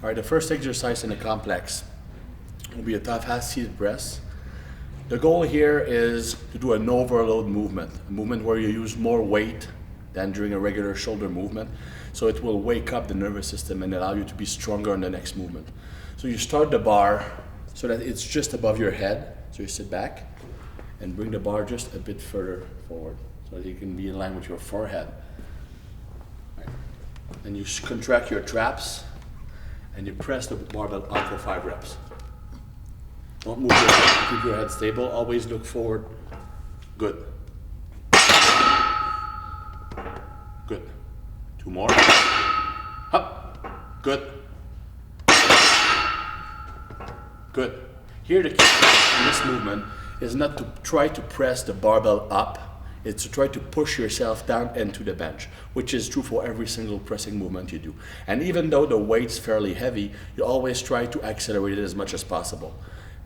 All right, the first exercise in the complex will be a half seated press. The goal here is to do an overload movement, a movement where you use more weight than during a regular shoulder movement. So it will wake up the nervous system and allow you to be stronger in the next movement. So you start the bar so that it's just above your head. So you sit back and bring the bar just a bit further forward so that you can be in line with your forehead. Right. Then you contract your traps and you press the barbell up for 5 reps. Don't move your head, keep your head stable, always look forward. Good. Good. 2 more. Up. Good. Good. Here the key in this movement is not to try to press the barbell up, it's to try to push yourself down into the bench, which is true for every single pressing movement you do. And even though the weight's fairly heavy, you always try to accelerate it as much as possible.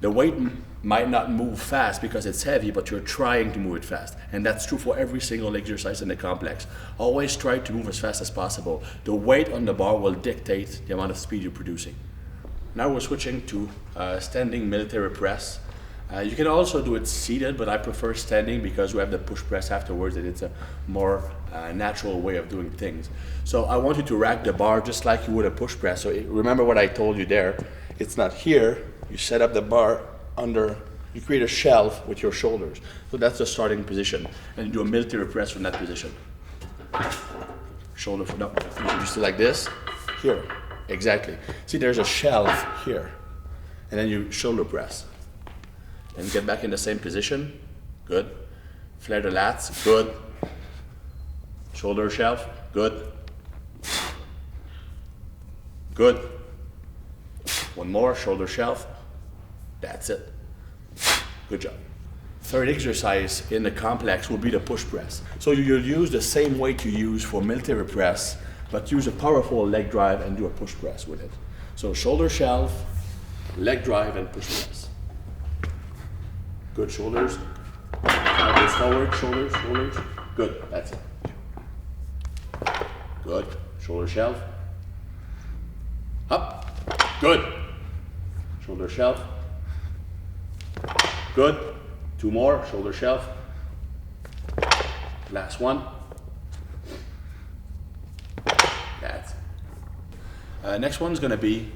The weight might not move fast because it's heavy, but you're trying to move it fast. And that's true for every single exercise in the complex. Always try to move as fast as possible. The weight on the bar will dictate the amount of speed you're producing. Now we're switching to standing military press. You can also do it seated, but I prefer standing because we have the push press afterwards and it's a more natural way of doing things. So I want you to rack the bar just like you would a push press. So remember what I told you there. It's not here. You set up the bar under, you create a shelf with your shoulders. So that's the starting position. And you do a military press from that position. Shoulder for up. You just do like this. Here. Exactly. See, there's a shelf here. And then you shoulder press. And get back in the same position. Good. Flare the lats. Good. Shoulder shelf. Good. Good. 1 more. Shoulder shelf. That's it. Good job. Third exercise in the complex will be the push press. So you'll use the same weight you use for military press, but use a powerful leg drive and do a push press with it. So shoulder shelf, leg drive, and push press. Good. Shoulders. Elbows forward. Shoulders. Shoulders. Good. That's it. Good. Shoulder shelf. Up. Good. Shoulder shelf. Good. 2 more. Shoulder shelf. Last one. That's it. Next one is going to be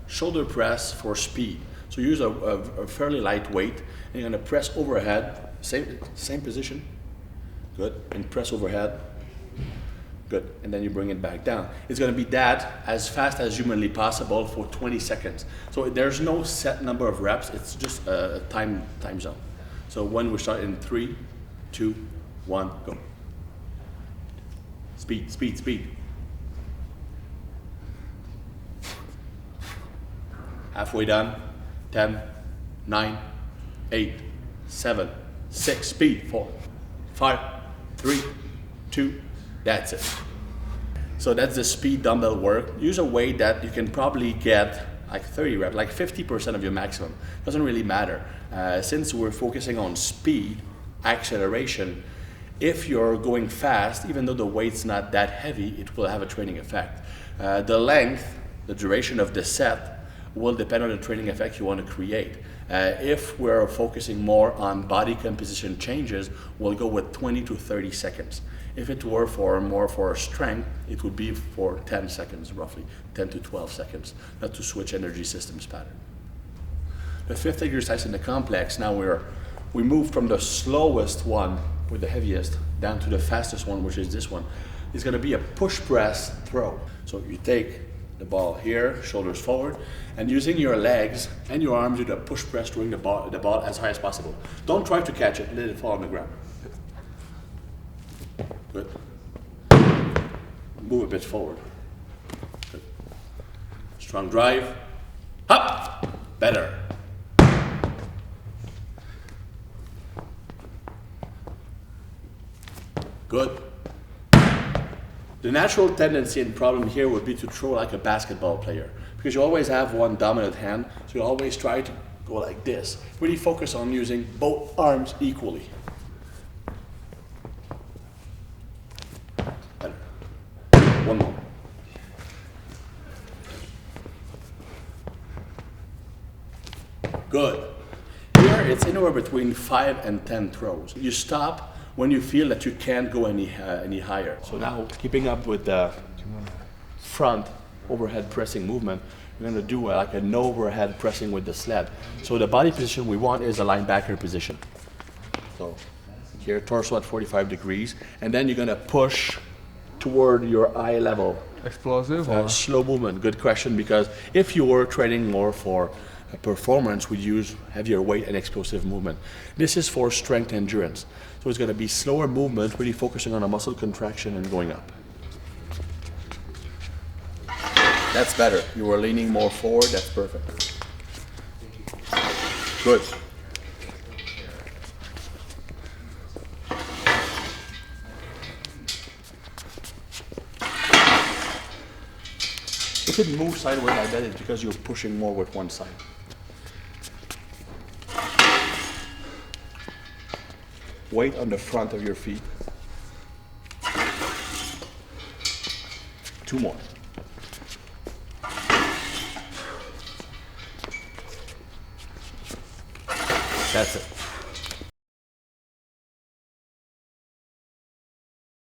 shoulder press for speed. So use a fairly light weight, and you're going to press overhead. Same position. Good. And press overhead. Good. And then you bring it back down. It's going to be that as fast as humanly possible for 20 seconds. So there's no set number of reps. It's just a time zone. So when we start in 3, 2, 1, go. Speed, speed, speed. Halfway done. 10, 9, 8, 7, 6. Speed. 4, 5, 3, 2. That's it. So that's the speed dumbbell work. Use a weight that you can probably get like 30 reps, like 50% of your maximum. Doesn't really matter. Since we're focusing on speed, acceleration, if you're going fast, even though the weight's not that heavy, it will have a training effect. The length, the duration of the set will depend on the training effect you want to create. If we're focusing more on body composition changes, we'll go with 20 to 30 seconds. If it were more for strength, it would be for 10 seconds, roughly 10 to 12 seconds, not to switch energy systems pattern. The 5th exercise in the complex, now we move from the slowest one with the heaviest down to the fastest one, which is this one. It's going to be a push press throw. So you take the ball here, shoulders forward, and using your legs and your arms, do the push press throwing the ball as high as possible. Don't try to catch it, let it fall on the ground. Good. Move a bit forward. Good. Strong drive. Up. Better. Good. The natural tendency and problem here would be to throw like a basketball player, because you always have one dominant hand, so you always try to go like this. Really focus on using both arms equally. Better. One more. Good. Here, it's anywhere between 5 and 10 throws. You stop when you feel that you can't go any higher. So now, keeping up with the front overhead pressing movement, we're gonna do like an overhead pressing with the sled. So the body position we want is a linebacker position. So here, torso at 45 degrees, and then you're gonna push toward your eye level. Explosive or? Slow movement, good question, because if you were training more for performance, we use heavier weight and explosive movement. This is for strength endurance. So it's gonna be slower movement, really focusing on a muscle contraction and going up. That's better. You were leaning more forward, that's perfect. Good. If it moves sideways like that, it's because you're pushing more with one side. Weight on the front of your feet. 2 more. That's it.